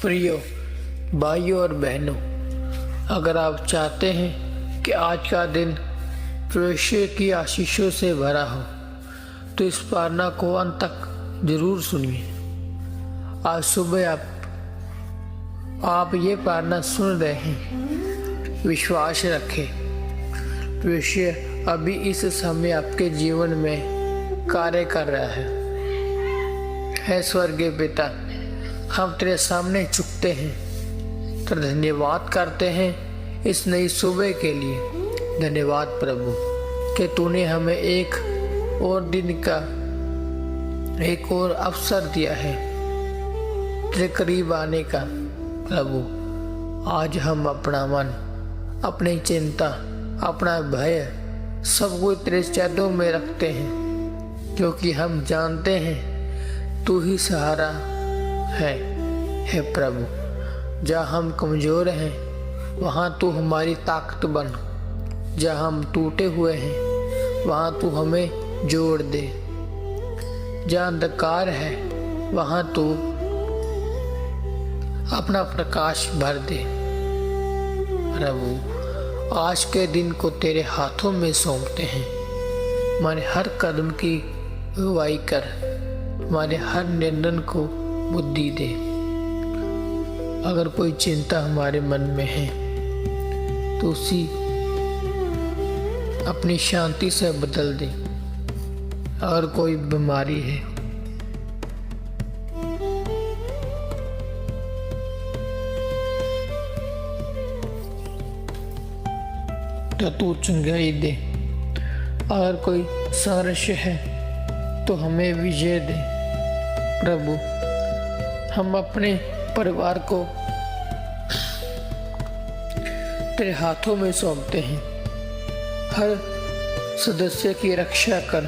प्रियो भाइयों और बहनों, अगर आप चाहते हैं कि आज का दिन परमेश्वर की आशीषों से भरा हो तो इस प्रार्थना को अंत तक जरूर सुनिए। आज सुबह आप ये प्रार्थना सुन रहे हैं, विश्वास रखें परमेश्वर अभी इस समय आपके जीवन में कार्य कर रहा है। स्वर्गीय पिता, हम तेरे सामने झुकते हैं, तेरा धन्यवाद करते हैं इस नई सुबह के लिए। धन्यवाद प्रभु कि तूने हमें एक और दिन का एक और अवसर दिया है तेरे करीब आने का। प्रभु, आज हम अपना मन, अपनी चिंता, अपना भय सब कुछ तेरे चरणों में रखते हैं, क्योंकि हम जानते हैं तू ही सहारा है प्रभु। जहाँ हम कमज़ोर हैं वहाँ तू हमारी ताकत बन, जहाँ हम टूटे हुए हैं वहाँ तू हमें जोड़ दे, जहाँ अंधकार है वहाँ तू अपना प्रकाश भर दे। प्रभु, आज के दिन को तेरे हाथों में सौंपते हैं। हमारे हर कदम की अगुवाई कर, हमारे हर निर्णय को बुद्धि दे। अगर कोई चिंता हमारे मन में है तो उसी अपनी शांति से बदल दे। अगर कोई बीमारी है तो तू चंगाई दे। अगर कोई संघर्ष है तो हमें विजय दे। प्रभु, हम अपने परिवार को तेरे हाथों में सौंपते हैं। हर सदस्य की रक्षा कर,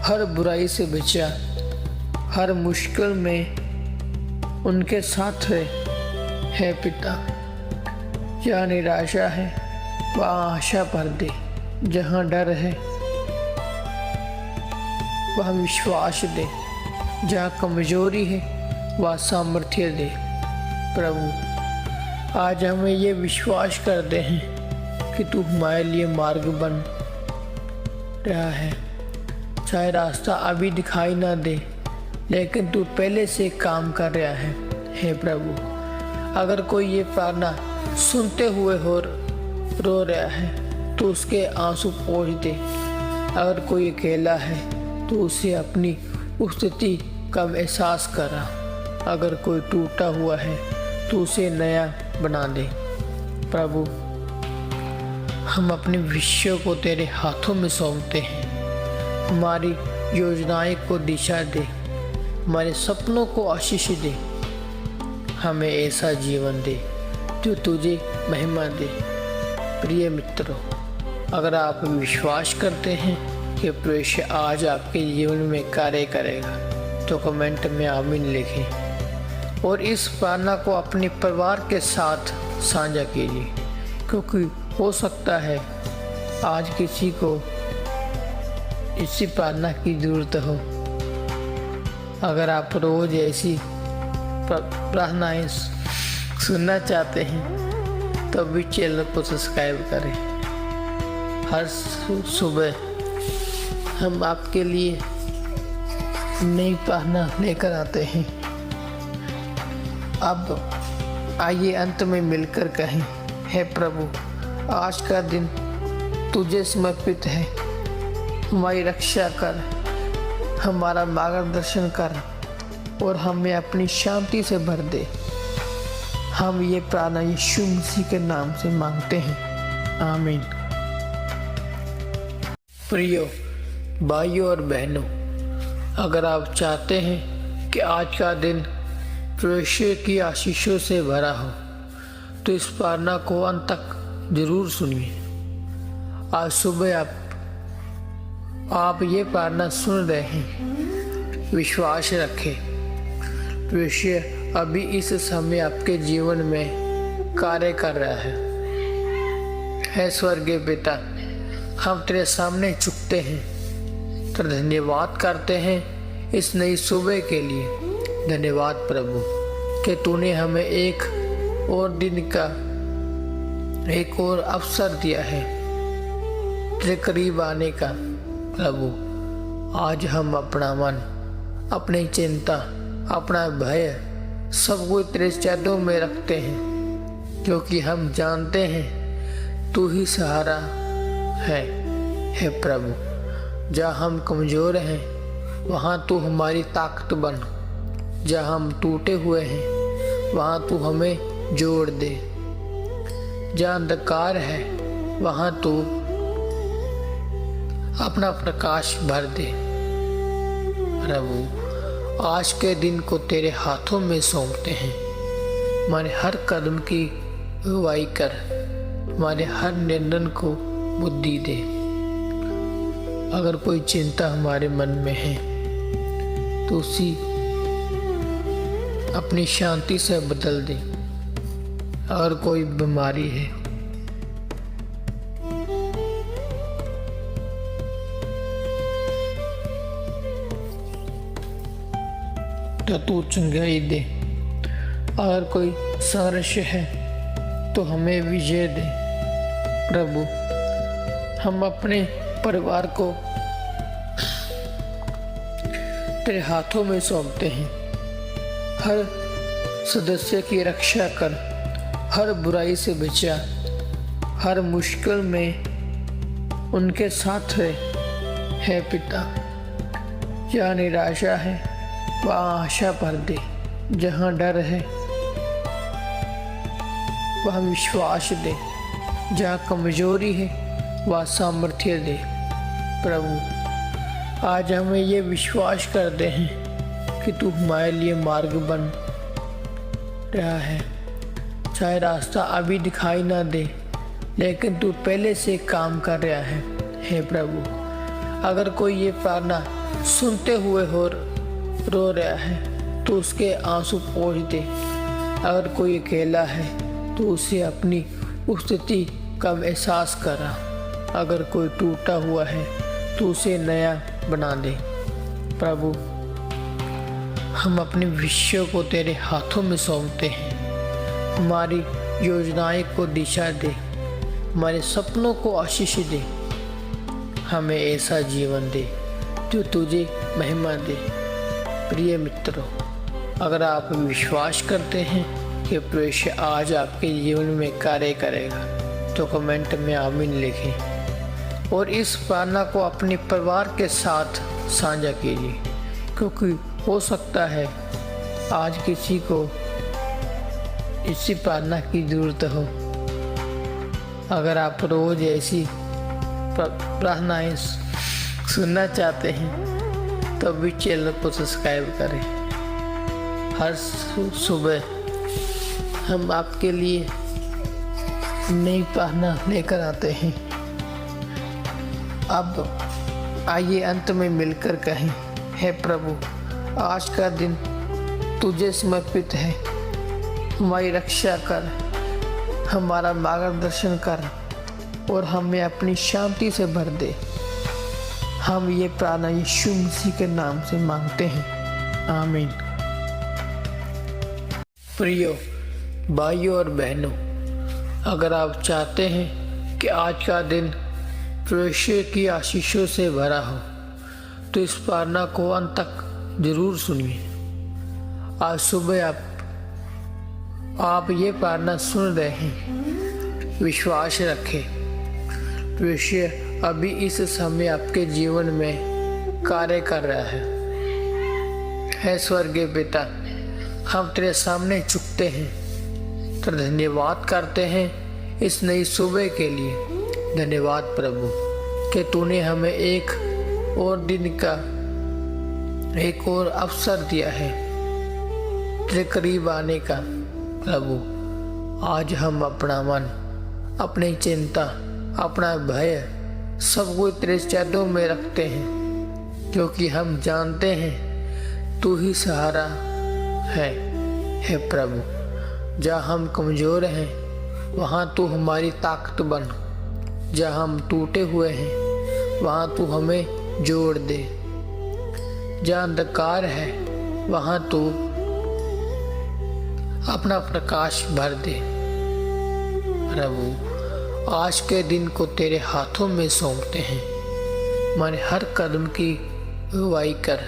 हर बुराई से बचा, हर मुश्किल में उनके साथ है पिता। जहाँ निराशा है वहाँ आशा भर दे, जहाँ डर है वहाँ विश्वास दे, जहाँ कमजोरी है वह सामर्थ्य दे। प्रभु, आज हमें ये विश्वास करते हैं कि तू हमारे लिए मार्ग बन रहा है। चाहे रास्ता अभी दिखाई ना दे, लेकिन तू पहले से काम कर रहा है। हे प्रभु, अगर कोई ये प्रार्थना सुनते हुए रो रहा है तो उसके आंसू पोंछ दे। अगर कोई अकेला है तो उसे अपनी स्थिति का एहसास करा। अगर कोई टूटा हुआ है तो उसे नया बना दे। प्रभु, हम अपने विषयों को तेरे हाथों में सौंपते हैं। हमारी योजनाएं को दिशा दे, हमारे सपनों को आशीष दे। हमें ऐसा जीवन दे जो तुझे महिमा दे। प्रिय मित्रों, अगर आप विश्वास करते हैं कि परमेश्वर आज आपके जीवन में कार्य करेगा तो कमेंट में आमीन लिखें और इस प्रार्थना को अपने परिवार के साथ साझा कीजिए, क्योंकि हो सकता है आज किसी को इसी प्रार्थना की ज़रूरत हो। अगर आप रोज़ ऐसी प्रार्थनाएं सुनना चाहते हैं तो भी चैनल को सब्सक्राइब करें। हर सुबह हम आपके लिए नई प्रार्थना लेकर आते हैं। अब आइए अंत में मिलकर कहें, हे प्रभु, आज का दिन तुझे समर्पित है। हमारी रक्षा कर, हमारा मार्गदर्शन कर और हमें अपनी शांति से भर दे। हम ये प्रार्थना यीशु मसीह के नाम से मांगते हैं, आमीन। प्रियो भाइयों और बहनों, अगर आप चाहते हैं कि आज का दिन परमेश्वर की आशीषों से भरा हो तो इस प्रार्थना को अंत तक जरूर सुनिए। आज सुबह आप ये प्रार्थना सुन रहे हैं, विश्वास रखें परमेश्वर अभी इस समय आपके जीवन में कार्य कर रहा है। स्वर्गीय पिता, हम तेरे सामने झुकते हैं, तेरा धन्यवाद करते हैं इस नई सुबह के लिए। धन्यवाद प्रभु कि तूने हमें एक और दिन का एक और अवसर दिया है तेरे करीब आने का। प्रभु, आज हम अपना मन, अपनी चिंता, अपना भय सब कुछ तेरे चरणों में रखते हैं, क्योंकि हम जानते हैं तू ही सहारा है। हे प्रभु, जहाँ हम कमज़ोर हैं वहाँ तू हमारी ताकत बन, जहाँ हम टूटे हुए हैं वहाँ तू हमें जोड़ दे, जहाँ अंधकार है वहाँ तू अपना प्रकाश भर दे। प्रभु, आज के दिन को तेरे हाथों में सौंपते हैं। हमारे हर कदम की अगुवाई कर, हमारे हर निर्णय को बुद्धि दे। अगर कोई चिंता हमारे मन में है तो उसी अपनी शांति से बदल दे। अगर कोई बीमारी है तो तू चंगाई दे। अगर कोई संघर्ष है तो हमें विजय दे। प्रभु, हम अपने परिवार को तेरे हाथों में सौंपते हैं। हर सदस्य की रक्षा कर, हर बुराई से बचा, हर मुश्किल में उनके साथ रहे। हे पिता, जहाँ निराशा है वहाँ आशा भर दे, जहाँ डर है वहाँ विश्वास दे, जहाँ कमजोरी है वहाँ सामर्थ्य दे। प्रभु, आज हमें ये विश्वास करते हैं कि तू हमारे लिए मार्ग बन रहा है। चाहे रास्ता अभी दिखाई ना दे, लेकिन तू पहले से काम कर रहा है। हे प्रभु, अगर कोई ये प्रार्थना सुनते हुए रो रहा है तो उसके आंसू पोंछ दे। अगर कोई अकेला है तो उसे अपनी स्थिति का एहसास करा। अगर कोई टूटा हुआ है तो उसे नया बना दे। प्रभु, हम अपने भविष्य को तेरे हाथों में सौंपते हैं। हमारी योजनाएं को दिशा दे, हमारे सपनों को आशीष दे। हमें ऐसा जीवन दे जो तुझे महिमा दे। प्रिय मित्रों, अगर आप विश्वास करते हैं कि प्रभु आज आपके जीवन में कार्य करेगा तो कमेंट में आमीन लिखें और इस प्रार्थना को अपने परिवार के साथ साझा कीजिए, क्योंकि हो सकता है आज किसी को इसी प्रार्थना की ज़रूरत हो। अगर आप रोज़ ऐसी प्रार्थनाएं सुनना चाहते हैं तो भी चैनल को सब्सक्राइब करें। हर सुबह हम आपके लिए नई प्रार्थना लेकर आते हैं। अब आइए अंत में मिलकर कहें, हे प्रभु, आज का दिन तुझे समर्पित है। हमारी रक्षा कर, हमारा मार्गदर्शन कर और हमें अपनी शांति से भर दे। हम ये प्रार्थना यीशु मसीह के नाम से मांगते हैं, आमीन। प्रियो भाइयों और बहनों, अगर आप चाहते हैं कि आज का दिन प्रभु की आशीषों से भरा हो तो इस प्रार्थना को अंत तक जरूर सुनिए। आज सुबह आप ये प्रार्थना सुन रहे हैं, विश्वास रखें प्रभु अभी इस समय आपके जीवन में कार्य कर रहा है। हे स्वर्गीय पिता, हम तेरे सामने झुकते हैं, तो धन्यवाद करते हैं इस नई सुबह के लिए। धन्यवाद प्रभु कि तूने हमें एक और दिन का एक और अवसर दिया है तेरे करीब आने का। प्रभु, आज हम अपना मन, अपनी चिंता, अपना भय सब कुछ तेरे चरणों में रखते हैं, क्योंकि हम जानते हैं तू ही सहारा है। हे प्रभु, जहाँ हम कमज़ोर हैं वहाँ तू हमारी ताकत बन, जहाँ हम टूटे हुए हैं वहाँ तू हमें जोड़ दे, जहाँ अंधकार है वहाँ तू अपना प्रकाश भर दे। प्रभु, आज के दिन को तेरे हाथों में सौंपते हैं। हमारे हर कदम की अगुवाई कर,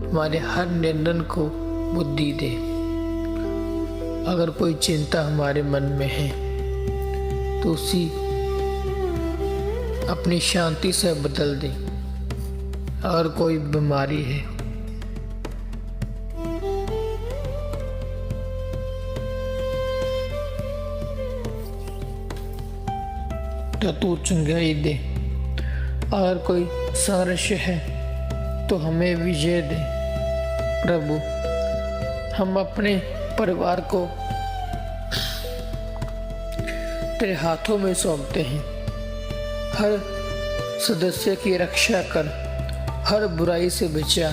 हमारे हर निर्णय को बुद्धि दे। अगर कोई चिंता हमारे मन में है तो उसी अपनी शांति से बदल दे। अगर कोई बीमारी है तो तू चंगाई दे। अगर कोई संघर्ष है तो हमें विजय दे। प्रभु, हम अपने परिवार को तेरे हाथों में सौंपते हैं। हर सदस्य की रक्षा कर, हर बुराई से बचा,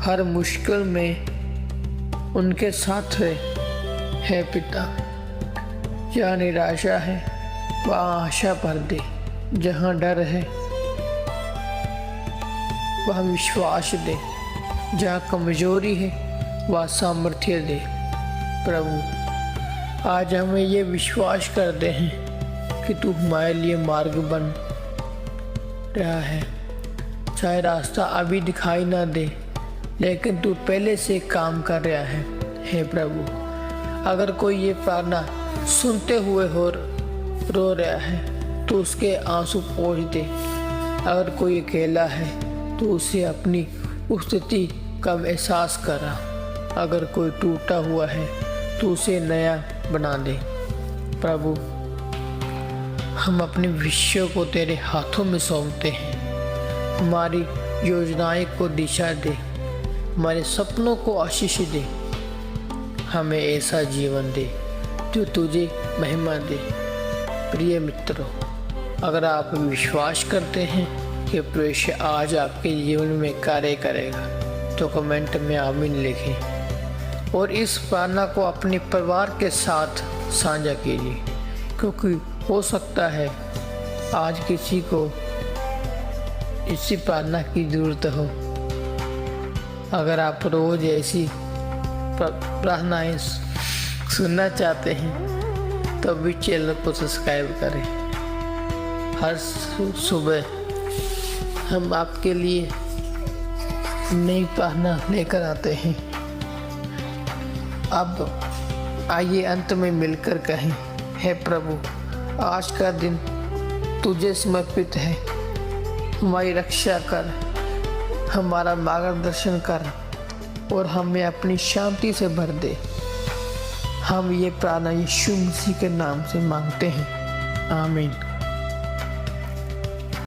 हर मुश्किल में उनके साथ है पिता। जहाँ निराशा है वहाँ आशा भर दे, जहाँ डर है वहाँ विश्वास दे, जहाँ कमजोरी है वहाँ सामर्थ्य दे। प्रभु, आज हमें ये विश्वास करते हैं कि तू हमारे लिए मार्ग बन रहा है। चाहे रास्ता अभी दिखाई ना दे, लेकिन तू पहले से काम कर रहा है। हे प्रभु, अगर कोई ये प्रार्थना सुनते हुए रो रहा है तो उसके आंसू पोंछ दे। अगर कोई अकेला है तो उसे अपनी स्थिति का एहसास करा। अगर कोई टूटा हुआ है तो उसे नया बना दे। प्रभु, हम अपने विषयों को तेरे हाथों में सौंपते हैं। हमारी योजनाएं को दिशा दे, हमारे सपनों को आशीष दे। हमें ऐसा जीवन दे जो तुझे महिमा दे। प्रिय मित्रों, अगर आप विश्वास करते हैं कि प्रभु आज आपके जीवन में कार्य करेगा तो कमेंट में आमीन लिखें और इस प्रार्थना को अपने परिवार के साथ साझा कीजिए, क्योंकि हो सकता है आज किसी को इसी प्रार्थना की ज़रूरत हो। अगर आप रोज़ ऐसी प्रार्थनाएं सुनना चाहते हैं तो भी चैनल को सब्सक्राइब करें। हर सुबह हम आपके लिए नई प्रार्थना लेकर आते हैं। अब आइए अंत में मिलकर कहें, हे प्रभु, आज का दिन तुझे समर्पित है। हमारी रक्षा कर, हमारा मार्गदर्शन कर और हमें अपनी शांति से भर दे। हम ये प्रार्थना यीशु मसीह के नाम से मांगते हैं। आमीन।